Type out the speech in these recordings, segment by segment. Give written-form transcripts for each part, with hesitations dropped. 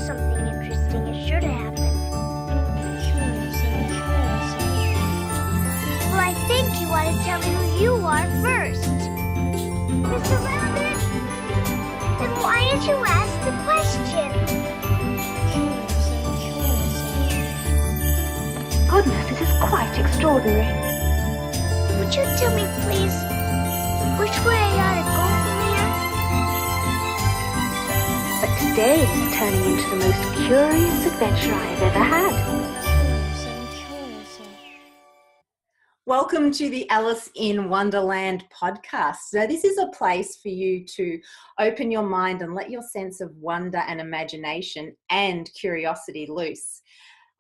something interesting is sure to happen. Well, I think you ought to tell me who you are first. Mr. Rabbit? Then why did you ask the question? Goodness, this is quite extraordinary. Would you tell me, please, which way I ought to go from here? But today is turning into the most curious adventure I have ever had. Welcome to the Ellis in Wonderland podcast. Now, this is a place for you to open your mind and let your sense of wonder and imagination and curiosity loose.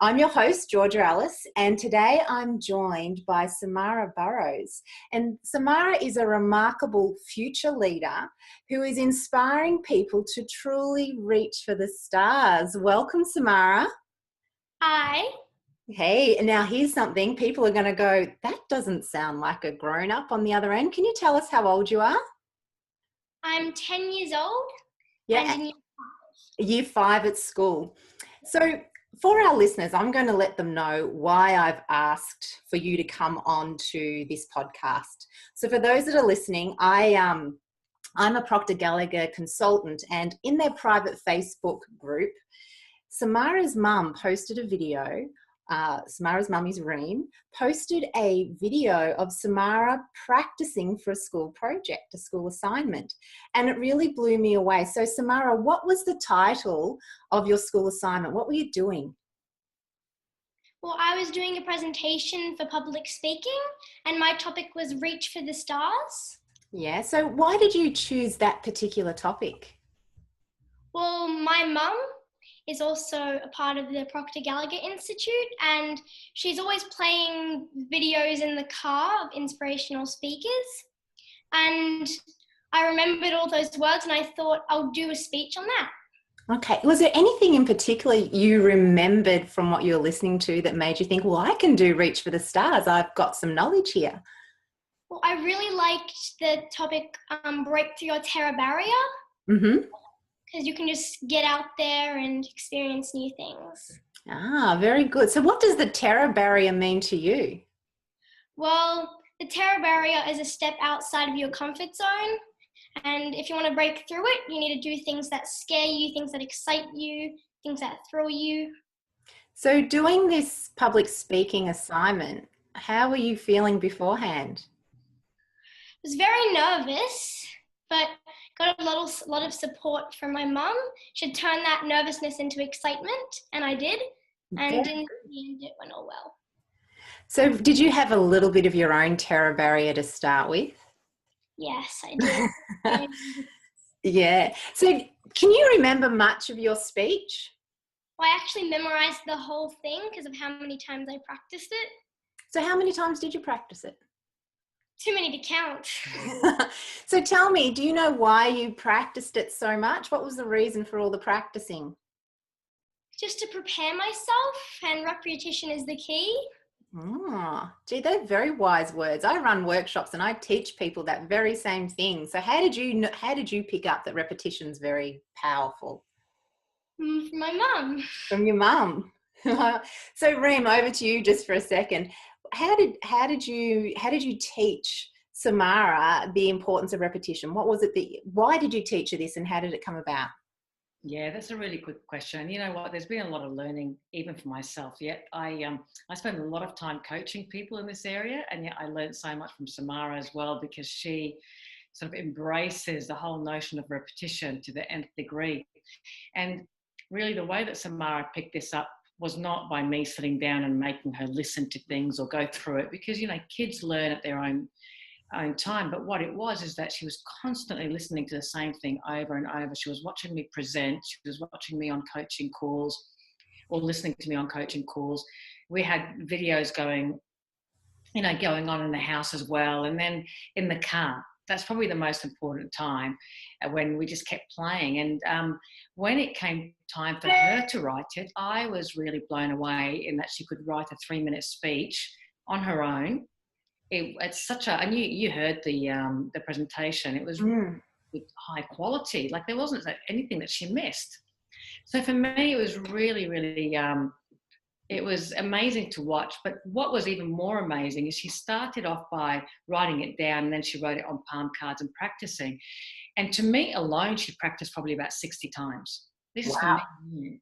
I'm your host, Georgia Ellis, and today I'm joined by Samara Borrows. And Samara is a remarkable future leader who is inspiring people to truly reach for the stars. Welcome, Samara. Hi. Hey, now here's something. People are going to go, that doesn't sound like a grown-up on the other end. Can you tell us how old you are? I'm 10 years old. Yeah, And in year 5 at school. So for our listeners, I'm going to let them know why I've asked for you to come on to this podcast. So for those that are listening, I'm a Procter Gallagher consultant, and in their private Facebook group, Samara's mum posted a video. Samara's mum is Reem, posted a video of Samara practicing for a school project, a school assignment, and it really blew me away. So Samara, what was the title of your school assignment? What were you doing? Well, I was doing a presentation for public speaking, and my topic was Reach for the Stars. Yeah, so why did you choose that particular topic? Well, my mum is also a part of the Procter Gallagher Institute, and she's always playing videos in the car of inspirational speakers. And I remembered all those words and I thought I'll do a speech on that. Okay, was there anything in particular you remembered from what you were listening to that made you think, well, I can do Reach for the Stars, I've got some knowledge here? Well, I really liked the topic Break Through Your Terror Barrier. Mm-hmm. Because you can just get out there and experience new things. Ah, very good. So what does the terror barrier mean to you? Well, the terror barrier is a step outside of your comfort zone. And if you want to break through it, you need to do things that scare you, things that excite you, things that thrill you. So doing this public speaking assignment, how were you feeling beforehand? I was very nervous, but got a lot of support from my mum. She turned that nervousness into excitement, and I did. And in the end, it went all well. So did you have a little bit of your own terror barrier to start with? Yes, I did. Yeah. So can you remember much of your speech? Well, I actually memorized the whole thing because of how many times I practiced it. So how many times did you practice it? Too many to count. So tell me, do you know why you practiced it so much? What was the reason for all the practicing? Just to prepare myself, and repetition is the key. Oh, gee, they're very wise words. I run workshops and I teach people that very same thing. So how did you pick up that repetition's very powerful? From my mum. From your mum. So Reem, over to you just for a second. How did you teach Samara the importance of repetition? What was it why did you teach her this, and how did it come about? Yeah, that's a really good question. You know what? There's been a lot of learning, even for myself. Yet I spend a lot of time coaching people in this area, and yet I learned so much from Samara as well, because she sort of embraces the whole notion of repetition to the nth degree. And really, the way that Samara picked this up was not by me sitting down and making her listen to things or go through it, because, you know, kids learn at their own time. But what it was is that she was constantly listening to the same thing over and over. She was watching me present. She was watching me on coaching calls, or listening to me on coaching calls. We had videos going on in the house as well. And then in the car, that's probably the most important time, when we just kept playing. And when it came time for her to write it, I was really blown away in that she could write a 3-minute speech on her own. It's such a, and you heard the presentation. It was with high quality. Like, there wasn't anything that she missed. So for me, it was really, really, it was amazing to watch. But what was even more amazing is she started off by writing it down, and then she wrote it on palm cards and practicing. And to me alone, she practiced probably about 60 times. This is for Wow. me.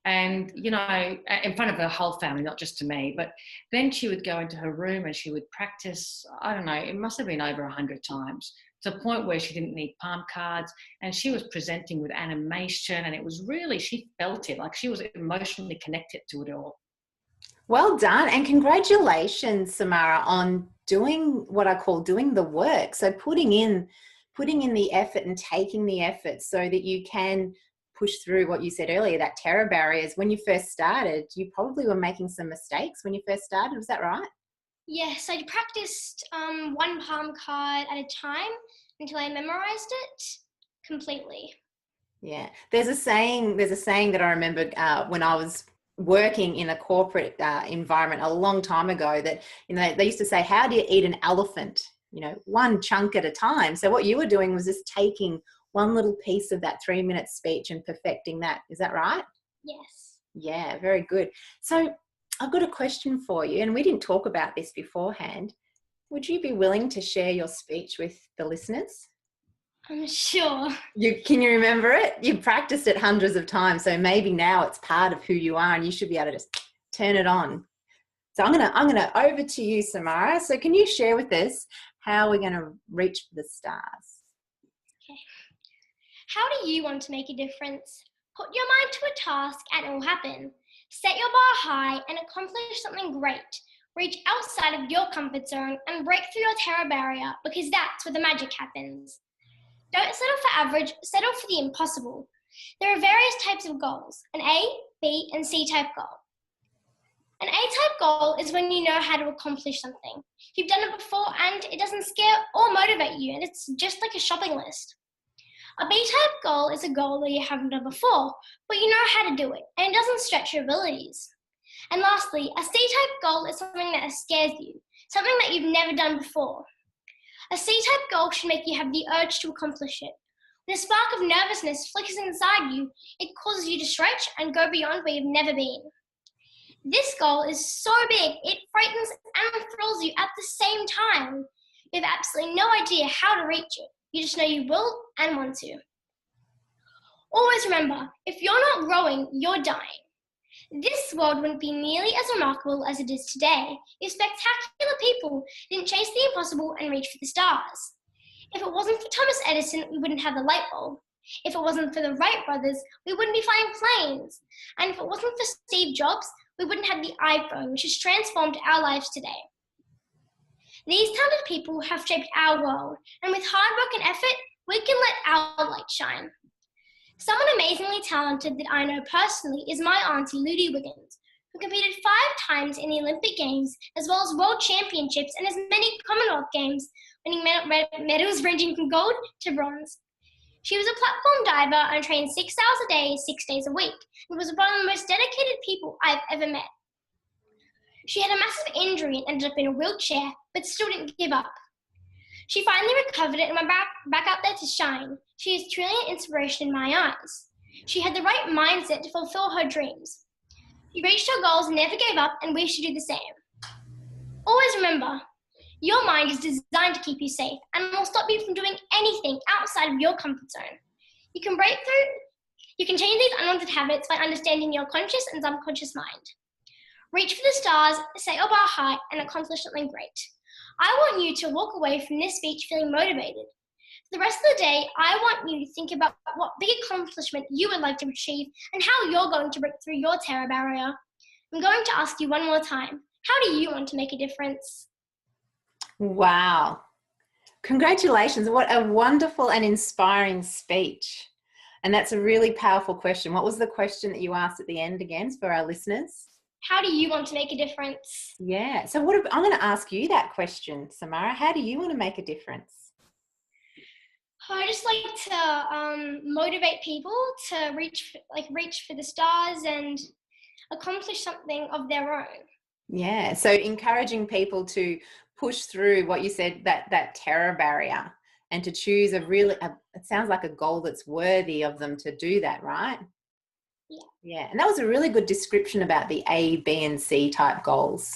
And, you know, in front of her whole family, not just to me. But then she would go into her room and she would practice, I don't know, it must have been over 100 times, to the point where she didn't need palm cards, and she was presenting with animation, and it was really, she felt it, like she was emotionally connected to it all. Well done, and congratulations, Samara, on doing what I call doing the work. So putting in the effort and taking the effort so that you can push through what you said earlier, that terror barriers. When you first started, you probably were making some mistakes when you first started. Was that right? Yes, I practiced one palm card at a time until I memorized it completely. Yeah. There's a saying that I remember when I was working in a corporate environment a long time ago, that, you know, they used to say, how do you eat an elephant? You know, one chunk at a time. So what you were doing was just taking one little piece of that 3-minute speech and perfecting that. Is that right? Yes. Yeah, very good. So I've got a question for you, and we didn't talk about this beforehand. Would you be willing to share your speech with the listeners? I'm sure. Can you remember it? You've practiced it hundreds of times, so maybe now it's part of who you are and you should be able to just turn it on. So I'm gonna over to you, Samara. So can you share with us how we're gonna reach for the stars? Okay. How do you want to make a difference? Put your mind to a task and it will happen. Set your bar high and accomplish something great. Reach outside of your comfort zone and break through your terror barrier, because that's where the magic happens. Don't settle for average, settle for the impossible. There are various types of goals, an A, B, and C type goal. An A-type goal is when you know how to accomplish something. You've done it before and it doesn't scare or motivate you, and it's just like a shopping list. A B-type goal is a goal that you haven't done before, but you know how to do it, and it doesn't stretch your abilities. And lastly, a C-type goal is something that scares you, something that you've never done before. A C-type goal should make you have the urge to accomplish it. When a spark of nervousness flickers inside you, it causes you to stretch and go beyond where you've never been. This goal is so big, it frightens and thrills you at the same time. You have absolutely no idea how to reach it. You just know you will and want to. Always remember, if you're not growing, you're dying. This world wouldn't be nearly as remarkable as it is today if spectacular people didn't chase the impossible and reach for the stars. If it wasn't for Thomas Edison, we wouldn't have the light bulb. If it wasn't for the Wright brothers, we wouldn't be flying planes. And if it wasn't for Steve Jobs, we wouldn't have the iPhone, which has transformed our lives today. These talented people have shaped our world, and with hard work and effort, we can let our light shine. Someone amazingly talented that I know personally is my auntie Ludi Wiggins, who competed 5 times in the Olympic Games, as well as World Championships and as many Commonwealth Games, winning medals ranging from gold to bronze. She was a platform diver and trained 6 hours a day, 6 days a week, and was one of the most dedicated people I've ever met. She had a massive injury and ended up in a wheelchair, but still didn't give up. She finally recovered it and went back out there to shine. She is truly an inspiration in my eyes. She had the right mindset to fulfill her dreams. She reached her goals and never gave up, and we should do the same. Always remember, your mind is designed to keep you safe and will stop you from doing anything outside of your comfort zone. You can break through, you can change these unwanted habits by understanding your conscious and subconscious mind. Reach for the stars, set your bar high, and accomplish something great. I want you to walk away from this speech feeling motivated. For the rest of the day, I want you to think about what big accomplishment you would like to achieve and how you're going to break through your terror barrier. I'm going to ask you one more time. How do you want to make a difference? Wow. Congratulations. What a wonderful and inspiring speech. And that's a really powerful question. What was the question that you asked at the end again for our listeners? How do you want to make a difference? Yeah. So I'm going to ask you that question, Samara. How do you want to make a difference? I just like to motivate people to reach for the stars and accomplish something of their own. Yeah. So encouraging people to push through what you said, that terror barrier, and to choose it sounds like a goal that's worthy of them to do that, right? Yeah, and that was a really good description about the A, B, and C type goals.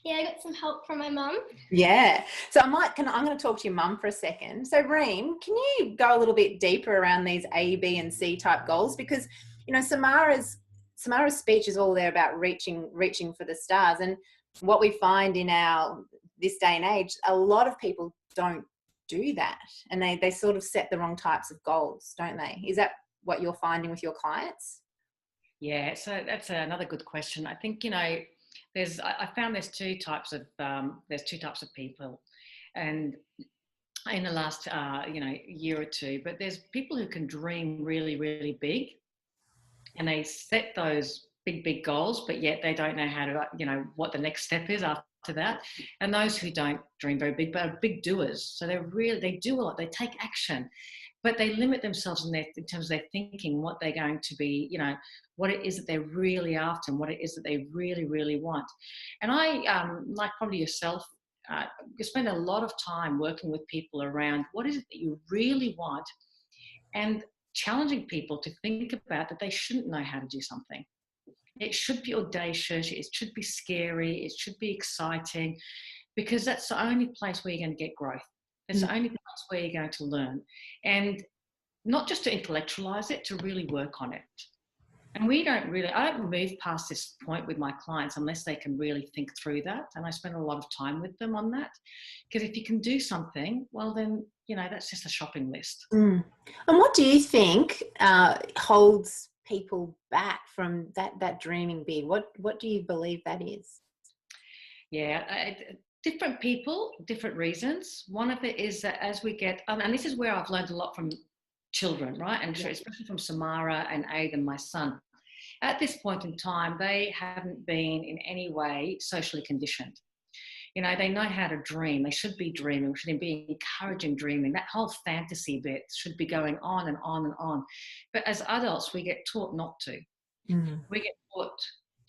Yeah, I got some help from my mum. Yeah. So I'm going to talk to your mum for a second. So Reem, can you go a little bit deeper around these A, B, and C type goals? Because, you know, Samara's speech is all there about reaching for the stars. And what we find in this day and age, a lot of people don't do that. And they sort of set the wrong types of goals, don't they? Is that what you're finding with your clients? Yeah, so that's another good question. I think, you know, I found there's two types of people, and in the last year or two. But there's people who can dream really, really big, and they set those big goals, but yet they don't know how to, you know, what the next step is after that. And those who don't dream very big but are big doers, so they do a lot, they take action, but they limit themselves in terms of their thinking, what they're going to be, you know, what it is that they're really after and what it is that they really, really want. And I, like probably yourself, you spend a lot of time working with people around what is it that you really want, and challenging people to think about that they shouldn't know how to do something. It should be audacious, it should be scary, it should be exciting, because that's the only place where you're going to get growth. It's the only place where you're going to learn. And not just to intellectualize it, to really work on it. And I don't move past this point with my clients unless they can really think through that. And I spend a lot of time with them on that. Because if you can do something, well then, you know, that's just a shopping list. And what do you think holds people back from that dreaming big? What do you believe that is? Yeah, different people, different reasons. One of it is that as we get, and this is where I've learned a lot from children, right? And especially from Samara and Aidan, my son. At this point in time, they haven't been in any way socially conditioned. You know, they know how to dream. They should be dreaming. We should be encouraging dreaming. That whole fantasy bit should be going on and on and on. But as adults, we get taught not to. Mm-hmm. We get taught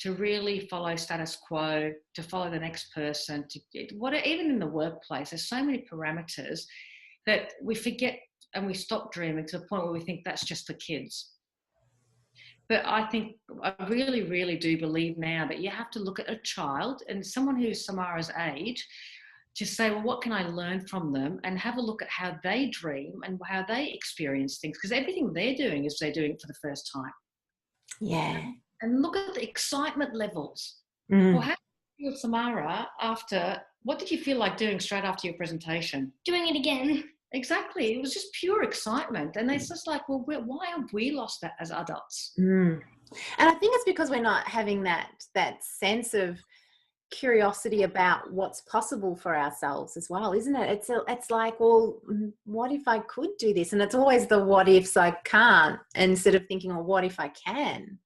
to really follow status quo, to follow the next person, even in the workplace, there's so many parameters that we forget and we stop dreaming to the point where we think that's just for kids. But I really, really do believe now that you have to look at a child and someone who's Samara's age to say, well, what can I learn from them, and have a look at how they dream and how they experience things, because everything they're doing is they're doing it for the first time. Yeah. And look at the excitement levels. Well, how did you feel, Samara, what did you feel like doing straight after your presentation? Doing it again. Exactly. It was just pure excitement. And it's just like, well, why have we lost that as adults? And I think it's because we're not having that sense of curiosity about what's possible for ourselves as well, isn't it? It's like, well, what if I could do this? And it's always the what ifs I can't, instead of thinking, well, what if I can?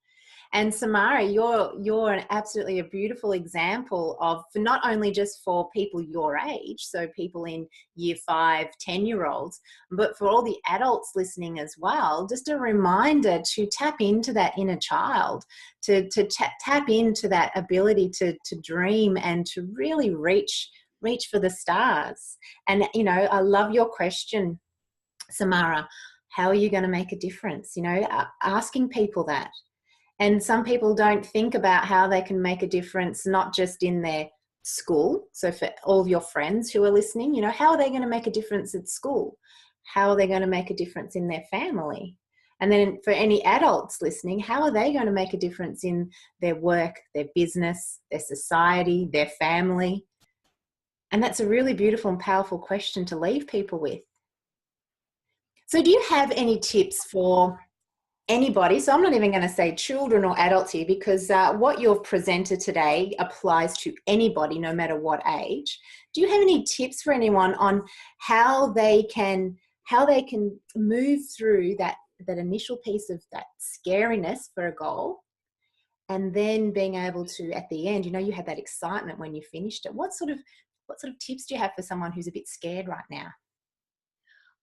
And Samara, you're absolutely a beautiful example of, for not only just for people your age, so people in year 5, 10-year-olds, but for all the adults listening as well, just a reminder to tap into that inner child, to tap into that ability to dream and to really reach for the stars. And, you know, I love your question, Samara, how are you going to make a difference? You know, asking people that. And some people don't think about how they can make a difference, not just in their school. So for all of your friends who are listening, you know, how are they going to make a difference at school? How are they going to make a difference in their family? And then for any adults listening, how are they going to make a difference in their work, their business, their society, their family? And that's a really beautiful and powerful question to leave people with. So do you have any tips for anybody? So I'm not even going to say children or adults here, because what you've presented today applies to anybody, no matter what age. Do you have any tips for anyone on how they can move through that initial piece of that scariness for a goal, and then being able to, at the end, you know, you had that excitement when you finished it? What sort of tips do you have for someone who's a bit scared right now?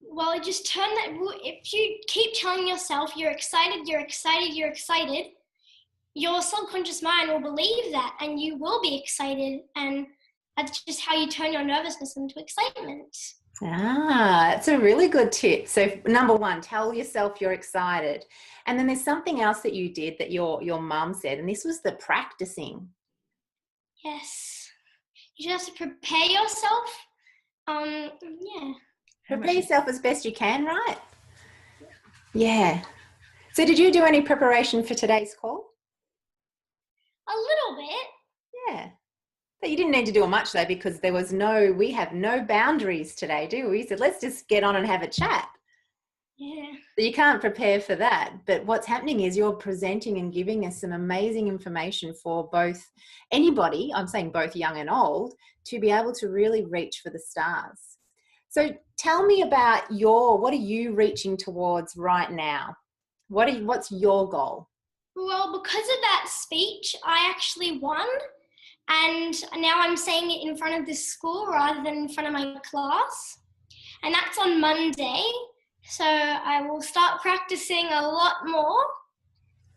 Well, just turn that. If you keep telling yourself you're excited, you're excited, you're excited, your subconscious mind will believe that, and you will be excited. And that's just how you turn your nervousness into excitement. That's a really good tip. So number one, tell yourself you're excited. And then there's something else that you did that your mum said, and this was the practicing. Yes. You just have to prepare yourself. Yeah. Prepare yourself as best you can, right? Yeah. So did you do any preparation for today's call? A little bit. Yeah. But you didn't need to do much though, because we have no boundaries today, do we? So let's just get on and have a chat. Yeah. So you can't prepare for that. But what's happening is you're presenting and giving us some amazing information for both anybody, I'm saying both young and old, to be able to really reach for the stars. So tell me about what are you reaching towards right now? What's your goal? Well, because of that speech, I actually won. And now I'm saying it in front of the school rather than in front of my class. And that's on Monday. So I will start practicing a lot more.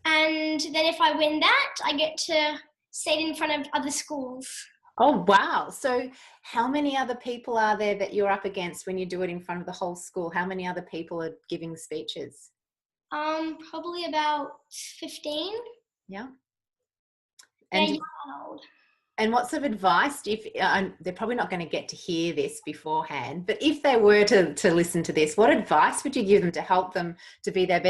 And then if I win that, I get to say it in front of other schools. Oh, wow. So how many other people are there that you're up against when you do it in front of the whole school? How many other people are giving speeches? Probably about 15. Yeah. And And and what sort of advice, they're probably not going to get to hear this beforehand, but if they were to listen to this, what advice would you give them to help them to be the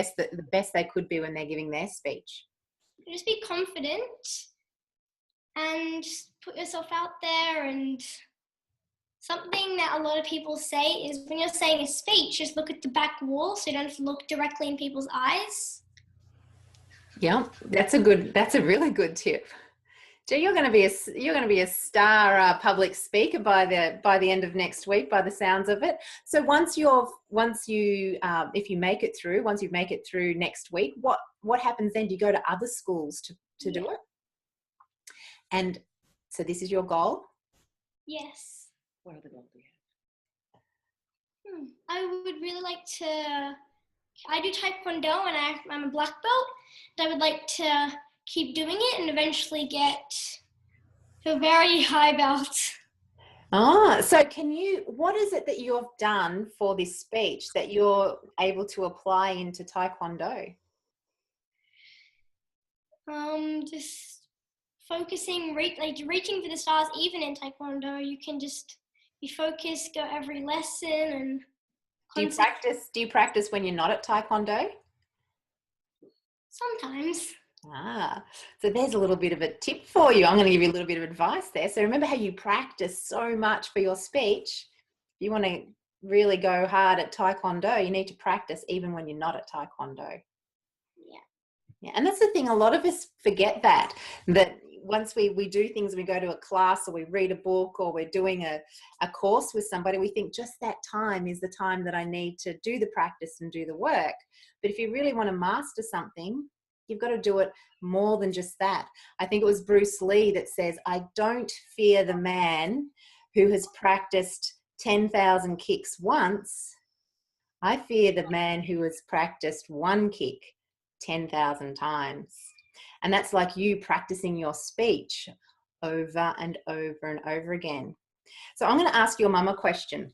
best they could be when they're giving their speech? Just be confident and put yourself out there. And something that a lot of people say is when you're saying a speech, just look at the back wall so you don't have to look directly in people's eyes. Yeah, that's a really good tip. So you're going to be a star public speaker by the end of next week, by the sounds of it. So once you make it through next week, what happens then? Do you go to other schools to do it? And so this is your goal? Yes. What other goals do you have? I would really like to. I do Taekwondo and I'm a black belt. And I would like to keep doing it and eventually get to a very high belt. So what is it that you've done for this speech that you're able to apply into Taekwondo? Just focusing, reaching for the stars. Even in Taekwondo, you can just be focused, go every lesson, and Do you practice when you're not at Taekwondo? Sometimes. So there's a little bit of a tip for you. I'm going to give you a little bit of advice there. So remember how you practice so much for your speech. If you want to really go hard at Taekwondo, you need to practice even when you're not at Taekwondo. Yeah. And that's the thing, a lot of us forget that once we do things, we go to a class or we read a book or we're doing a course with somebody, we think just that time is the time that I need to do the practice and do the work. But if you really want to master something, you've got to do it more than just that. I think it was Bruce Lee that says, I don't fear the man who has practiced 10,000 kicks once. I fear the man who has practiced one kick 10,000 times. And that's like you practicing your speech over and over and over again. So I'm going to ask your mum a question.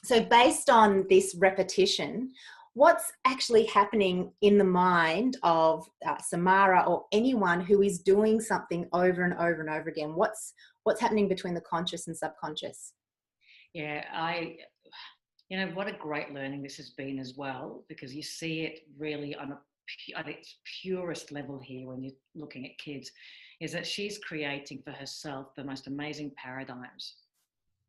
So based on this repetition, what's actually happening in the mind of Samara or anyone who is doing something over and over and over again? What's happening between the conscious and subconscious? Yeah, what a great learning this has been as well, because you see it really at its purest level here when you're looking at kids, is that she's creating for herself the most amazing paradigms.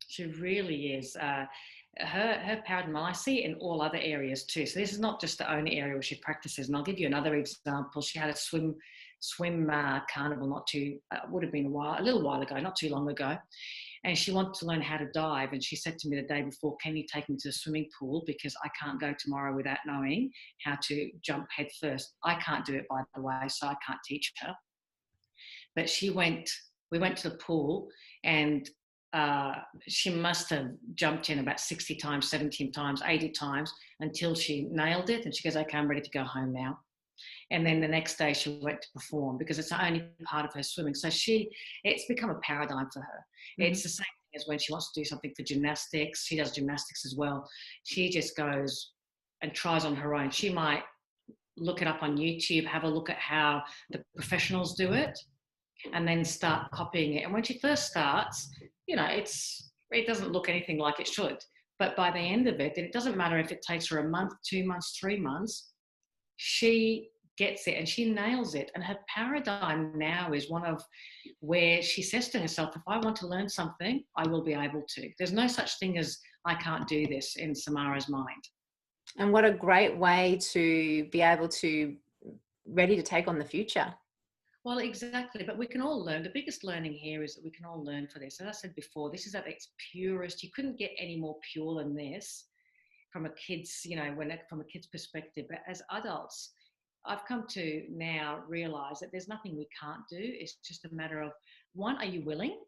She really is. Her paradigm, I see it in all other areas too. So this is not just the only area where she practices. And I'll give you another example. She had a swim carnival would have been a little while ago, not too long ago. And she wanted to learn how to dive. And she said to me the day before, can you take me to the swimming pool? Because I can't go tomorrow without knowing how to jump head first. I can't do it, by the way, so I can't teach her. But we went to the pool and she must have jumped in about 60 times, 70 times, 80 times until she nailed it. And she goes, okay, I'm ready to go home now. And then the next day she went to perform because it's the only part of her swimming. So it's become a paradigm for her. Mm-hmm. It's the same thing is when she wants to do something for gymnastics. She does gymnastics as well. She just goes and tries on her own. She might look it up on YouTube, have a look at how the professionals do it, and then start copying it. And when she first starts, it doesn't look anything like it should. But by the end of it, and it doesn't matter if it takes her a month, 2 months, 3 months, she gets it and she nails it. And her paradigm now is one of where she says to herself, if I want to learn something, I will be able to. There's no such thing as I can't do this in Samara's mind. And what a great way to be able to ready to take on the future. Well, exactly. But we can all learn. The biggest learning here is that we can all learn for this. As I said before, this is at its purest. You couldn't get any more pure than this from a kid's, from a kid's perspective. But as adults, I've come to now realize that there's nothing we can't do. It's just a matter of, one, are you willing?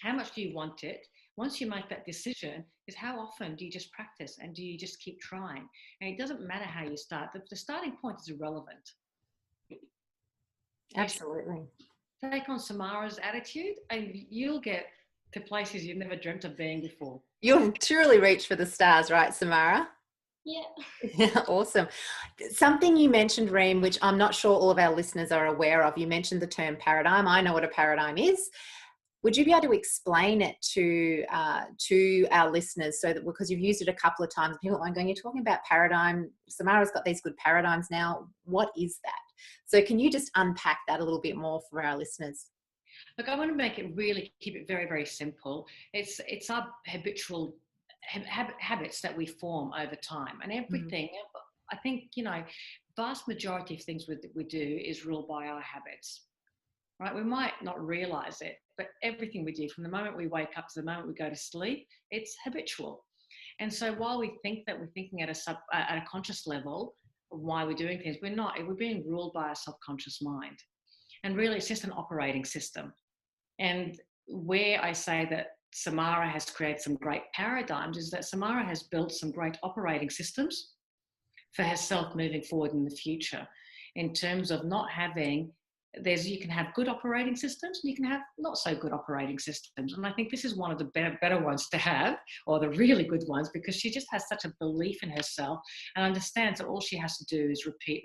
How much do you want it? Once you make that decision, is how often do you just practice and do you just keep trying? And it doesn't matter how you start. The starting point is irrelevant. Absolutely. Take on Samara's attitude and you'll get to places you've never dreamt of being before. You'll truly reach for the stars, right, Samara? Yeah. Yeah, awesome. Something you mentioned, Reem, which I'm not sure all of our listeners are aware of. You mentioned the term paradigm. I know what a paradigm is. Would you be able to explain it to our listeners, so that, because you've used it a couple of times, people are going, you're talking about paradigm. Samara's got these good paradigms now. What is that? So can you just unpack that a little bit more for our listeners? Look, I want to keep it very, very simple. It's our habitual habits that we form over time, and everything. I think, vast majority of things we do is ruled by our habits. Right? We might not realize it, but everything we do from the moment we wake up to the moment we go to sleep, it's habitual. And so while we think that we're thinking at a conscious level of why we're doing things, we're not. We're being ruled by our subconscious mind. And really, it's just an operating system. And where I say that Samara has created some great paradigms is that Samara has built some great operating systems for herself moving forward in the future, in terms of not having, you can have good operating systems and you can have not so good operating systems. And I think this is one of the better ones to have, or the really good ones, because she just has such a belief in herself and understands that all she has to do is repeat.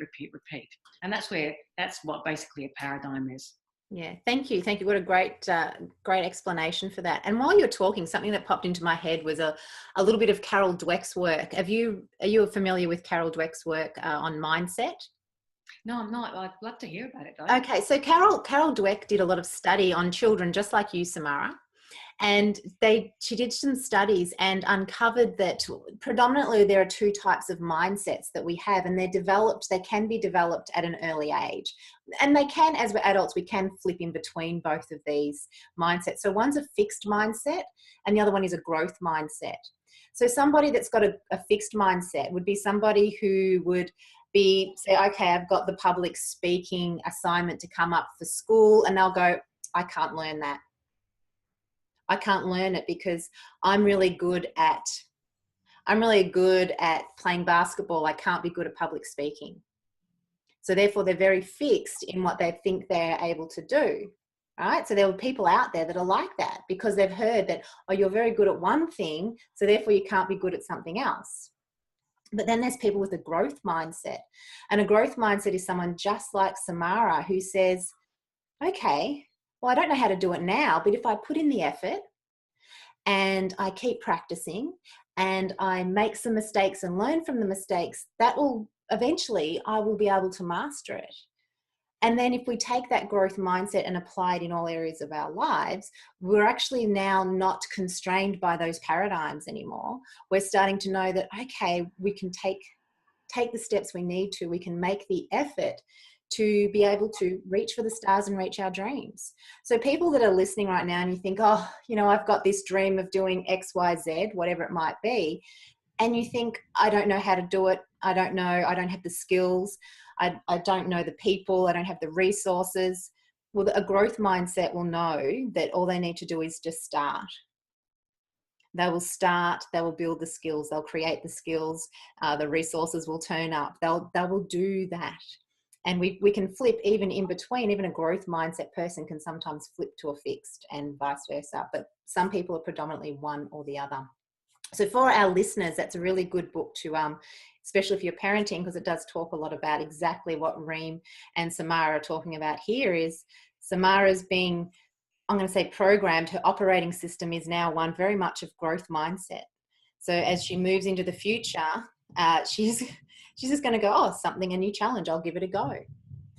And that's what basically a paradigm is. Yeah, thank you. What a great explanation for that. And while you're talking, something that popped into my head was a little bit of Carol Dweck's work. Are you familiar with Carol Dweck's work on mindset? No, I'm not. I'd love to hear about it, though. Okay, so Carol Dweck did a lot of study on children, just like you, Samara. And she did some studies and uncovered that predominantly there are two types of mindsets that we have, and they can be developed at an early age. And they can, as we're adults, we can flip in between both of these mindsets. So one's a fixed mindset and the other one is a growth mindset. So somebody that's got a fixed mindset would be somebody who would say, okay, I've got the public speaking assignment to come up for school, and they'll go, I can't learn that. I can't learn it because I'm really good at playing basketball. I can't be good at public speaking. So therefore they're very fixed in what they think they're able to do. Right? So there are people out there that are like that because they've heard that, oh, you're very good at one thing, so therefore you can't be good at something else. But then there's people with a growth mindset. And a growth mindset is someone just like Samara who says, okay, well, I don't know how to do it now, but if I put in the effort and I keep practicing and I make some mistakes and learn from the mistakes, I will be able to master it. And then if we take that growth mindset and apply it in all areas of our lives, we're actually now not constrained by those paradigms anymore. We're starting to know that, okay, we can take the steps we need to. We can make the effort to be able to reach for the stars and reach our dreams. So people that are listening right now and you think, oh, I've got this dream of doing X, Y, Z, whatever it might be. And you think, I don't know how to do it. I don't know. I don't have the skills. I don't know the people. I don't have the resources. Well, a growth mindset will know that all they need to do is just start. They will start, they will build the skills, they'll create the skills, the resources will turn up. They will do that. And we can flip even in between. Even a growth mindset person can sometimes flip to a fixed and vice versa. But some people are predominantly one or the other. So for our listeners, that's a really good book to, especially if you're parenting, because it does talk a lot about exactly what Reem and Samara are talking about here. Is Samara's being, I'm going to say, programmed. Her operating system is now one very much of growth mindset. So as she moves into the future, she's just going to go, oh, something, a new challenge, I'll give it a go.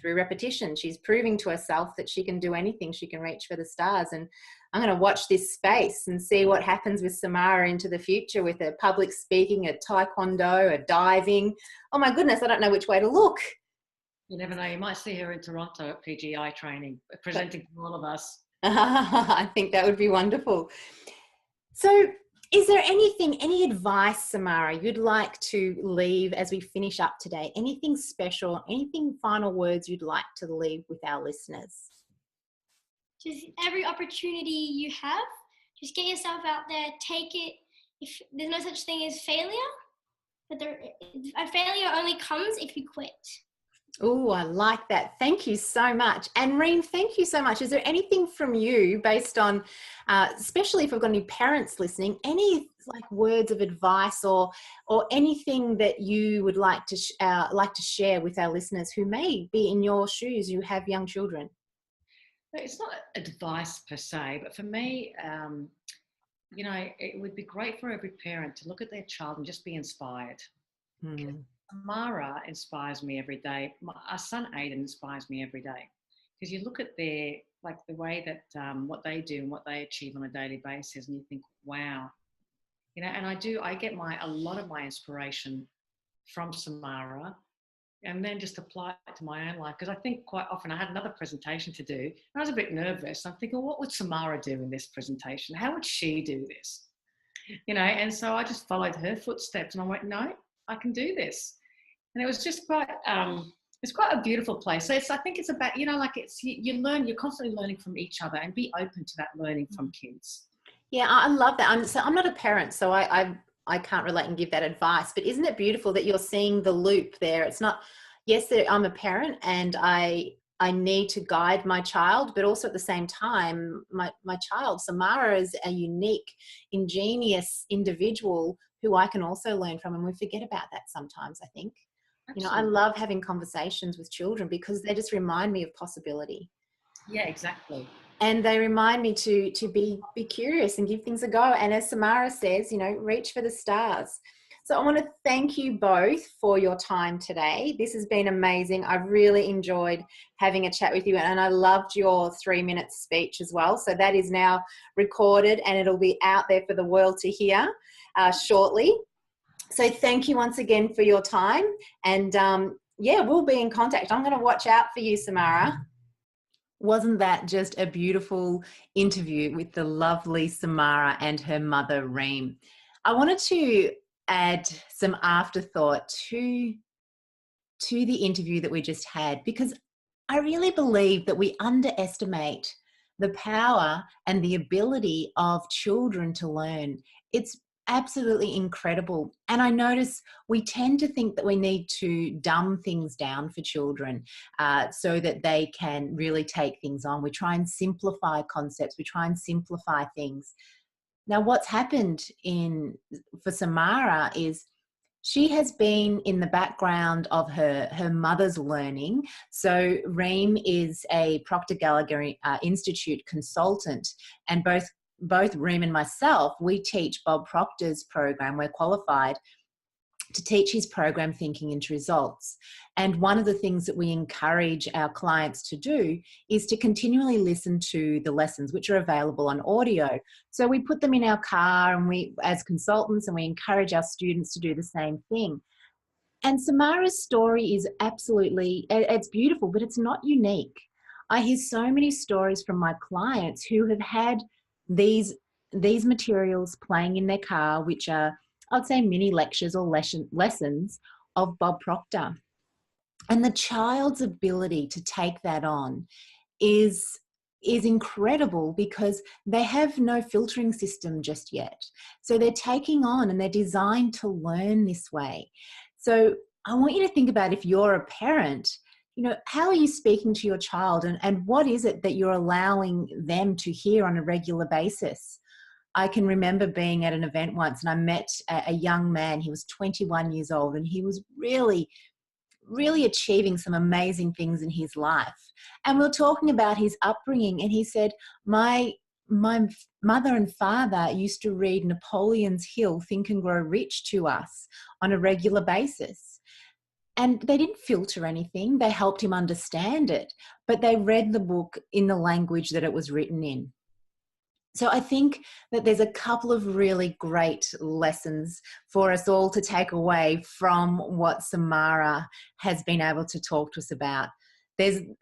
Through repetition, she's proving to herself that she can do anything, she can reach for the stars. And I'm going to watch this space and see what happens with Samara into the future, with her public speaking, her taekwondo, her diving. Oh my goodness, I don't know which way to look. You never know, you might see her in Toronto at PGI training, presenting to all of us. I think that would be wonderful. So is there anything, any advice, Samara, you'd like to leave as we finish up today? Anything special, anything, final words you'd like to leave with our listeners? Just every opportunity you have, just get yourself out there, take it. If there's no such thing as failure, but a failure only comes if you quit. Oh, I like that. Thank you so much. And Reem, thank you so much. Is there anything from you based on, especially if we've got any parents listening, any like words of advice or anything that you would like to share with our listeners who may be in your shoes, who have young children? It's not advice per se, but for me, you know, it would be great for every parent to look at their child and just be inspired. Samara inspires me every day. Our son Aiden inspires me every day, because you look at their, like, the way that what they do and what they achieve on a daily basis, and you think, wow, you know. And I get a lot of my inspiration from Samara, and then just apply it to my own life. Because I think quite often, I had another presentation to do, and I was a bit nervous. I'm thinking, what would Samara do in this presentation? How would she do this? You know, and so I just followed her footsteps, and I went, no, I can do this. And it was just quite, it's quite a beautiful place. So I think it's about, you know, like you learn, you're constantly learning from each other, and be open to that learning from kids. Yeah, I love that. I'm not a parent, so I can't relate and give that advice, but isn't it beautiful that you're seeing the loop there? It's not, yes, I'm a parent and I need to guide my child, but also at the same time, my child, Samara, is a unique, ingenious individual who I can also learn from, and we forget about that sometimes, I think. Absolutely. You know, I love having conversations with children because they just remind me of possibility. Yeah, exactly. And they remind me to be curious and give things a go. And as Samara says, you know, reach for the stars. So I want to thank you both for your time today. This has been amazing. I've really enjoyed having a chat with you, and I loved your 3-minute speech as well. So that is now recorded and it'll be out there for the world to hear shortly. So thank you once again for your time. And yeah, we'll be in contact. I'm going to watch out for you, Samara. Wasn't that just a beautiful interview with the lovely Samara and her mother, Reem? I wanted to add some afterthought to the interview that we just had, because I really believe that we underestimate the power and the ability of children to learn. It's absolutely incredible. And I notice we tend to think that we need to dumb things down for children so that they can really take things on. We try and simplify concepts. We try and simplify things. Now, what's happened for Samara is she has been in the background of her mother's learning. So Reem is a Proctor Gallagher Institute consultant, and both Reem and myself, we teach Bob Proctor's program. We're qualified to teach his program, Thinking into Results. And one of the things that we encourage our clients to do is to continually listen to the lessons, which are available on audio. So we put them in our car, and we, as consultants, and we encourage our students to do the same thing. And Samara's story is absolutely, it's beautiful, but it's not unique. I hear so many stories from my clients who have had these materials playing in their car, which are, I'd say, mini lectures or lessons of Bob Proctor. And the child's ability to take that on is incredible, because they have no filtering system just yet. So they're taking on, and they're designed to learn this way. So I want you to think about, if you're a parent, how are you speaking to your child, and what is it that you're allowing them to hear on a regular basis? I can remember being at an event once and I met a young man. He was 21 years old and he was really, really achieving some amazing things in his life. And we were talking about his upbringing, and he said, my mother and father used to read Napoleon's Hill, Think and Grow Rich, to us on a regular basis. And they didn't filter anything. They helped him understand it, but they read the book in the language that it was written in. So I think that there's a couple of really great lessons for us all to take away from what Samara has been able to talk to us about.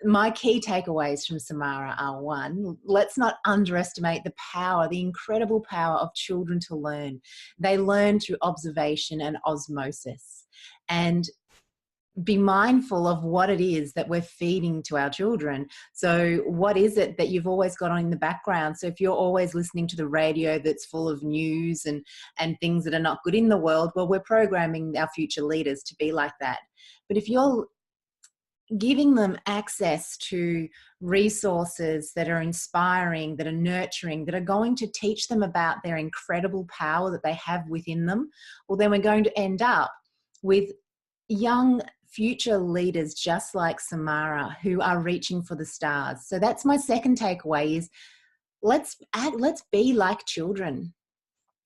My key takeaways from Samara are: one, let's not underestimate the power, the incredible power of children to learn. They learn through observation and osmosis. And be mindful of what it is that we're feeding to our children. So what is it that you've always got on in the background? So if you're always listening to the radio that's full of news and things that are not good in the world, well, we're programming our future leaders to be like that. But if you're giving them access to resources that are inspiring, that are nurturing, that are going to teach them about their incredible power that they have within them, well, then we're going to end up with young future leaders just like Samara who are reaching for the stars. So that's my second takeaway: is let's be like children.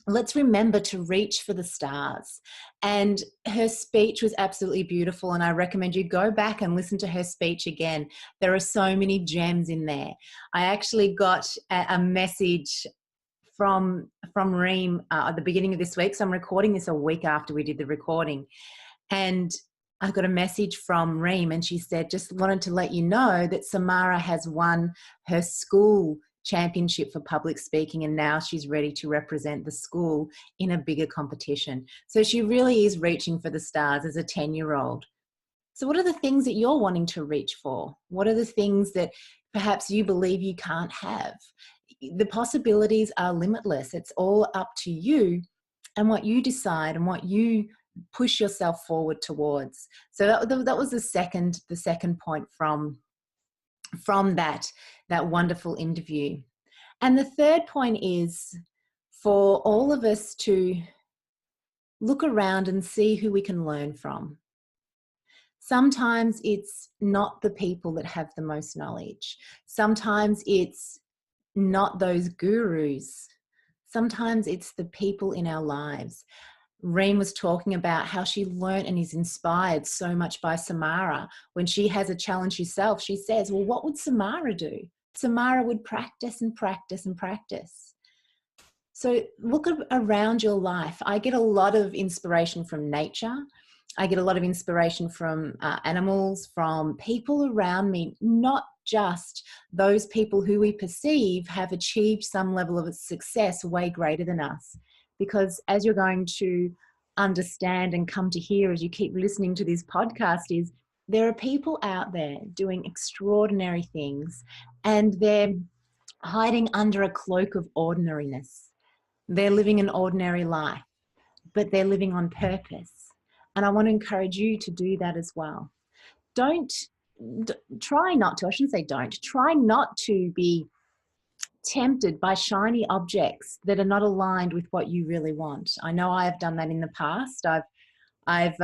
Let's remember to reach for the stars. And her speech was absolutely beautiful, and I recommend you go back and listen to her speech again. There are so many gems in there. I actually got a message from Reem at the beginning of this week. So I'm recording this a week after we did the recording. And I got a message from Reem, and she said, just wanted to let you know that Samara has won her school championship for public speaking, and now she's ready to represent the school in a bigger competition. So she really is reaching for the stars as a 10-year-old. So what are the things that you're wanting to reach for? What are the things that perhaps you believe you can't have? The possibilities are limitless. It's all up to you and what you decide and what you push yourself forward towards. So that was the second point from that wonderful interview. And the third point is for all of us to look around and see who we can learn from. Sometimes it's not the people that have the most knowledge. Sometimes it's not those gurus. Sometimes it's the people in our lives. Reem was talking about how she learnt and is inspired so much by Samara. When she has a challenge herself, she says, well, what would Samara do? Samara would practice and practice and practice. So look around your life. I get a lot of inspiration from nature. I get a lot of inspiration from animals, from people around me, not just those people who we perceive have achieved some level of success way greater than us. Because as you're going to understand and come to hear as you keep listening to this podcast, is there are people out there doing extraordinary things, and they're hiding under a cloak of ordinariness. They're living an ordinary life, but they're living on purpose. And I want to encourage you to do that as well. Try not to be tempted by shiny objects that are not aligned with what you really want. I know I have done that in the past. I've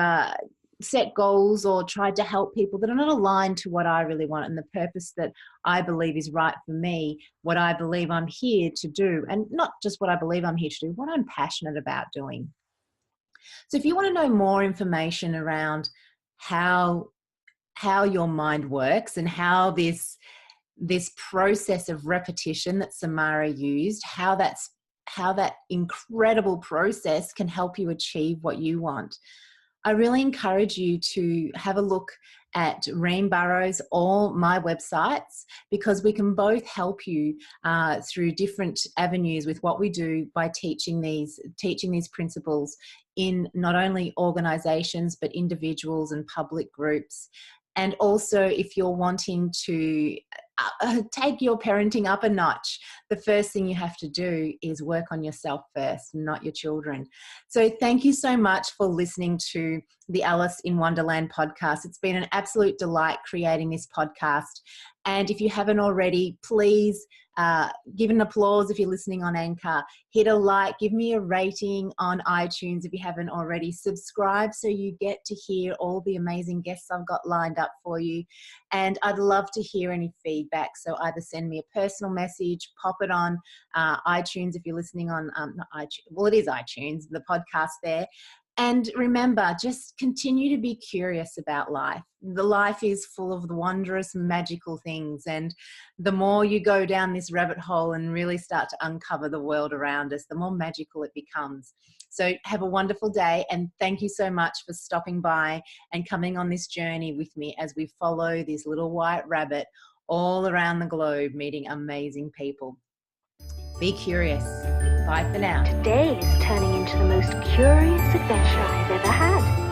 set goals or tried to help people that are not aligned to what I really want and the purpose that I believe is right for me, what I believe I'm here to do, and not just what I believe I'm here to do, what I'm passionate about doing. So if you want to know more information around how your mind works and how this process of repetition that Samara used, how that incredible process can help you achieve what you want, I really encourage you to have a look at Reem Borrows or my websites, because we can both help you through different avenues with what we do by teaching these principles in not only organisations but individuals and public groups. And also, if you're wanting to take your parenting up a notch, the first thing you have to do is work on yourself first, not your children. So thank you so much for listening to the Alice in Wonderland podcast. It's been an absolute delight creating this podcast. And if you haven't already, please give an applause if you're listening on Anchor. Hit a like, give me a rating on iTunes if you haven't already. Subscribe so you get to hear all the amazing guests I've got lined up for you. And I'd love to hear any feedback. So either send me a personal message, pop it on iTunes if you're listening on, not iTunes, well, it is iTunes, the podcast there. And remember, just continue to be curious about life. The life is full of the wondrous, magical things. And the more you go down this rabbit hole and really start to uncover the world around us, the more magical it becomes. So have a wonderful day. And thank you so much for stopping by and coming on this journey with me as we follow this little white rabbit all around the globe, meeting amazing people. Be curious. Bye for now. Today is turning into the most curious adventure I've ever had.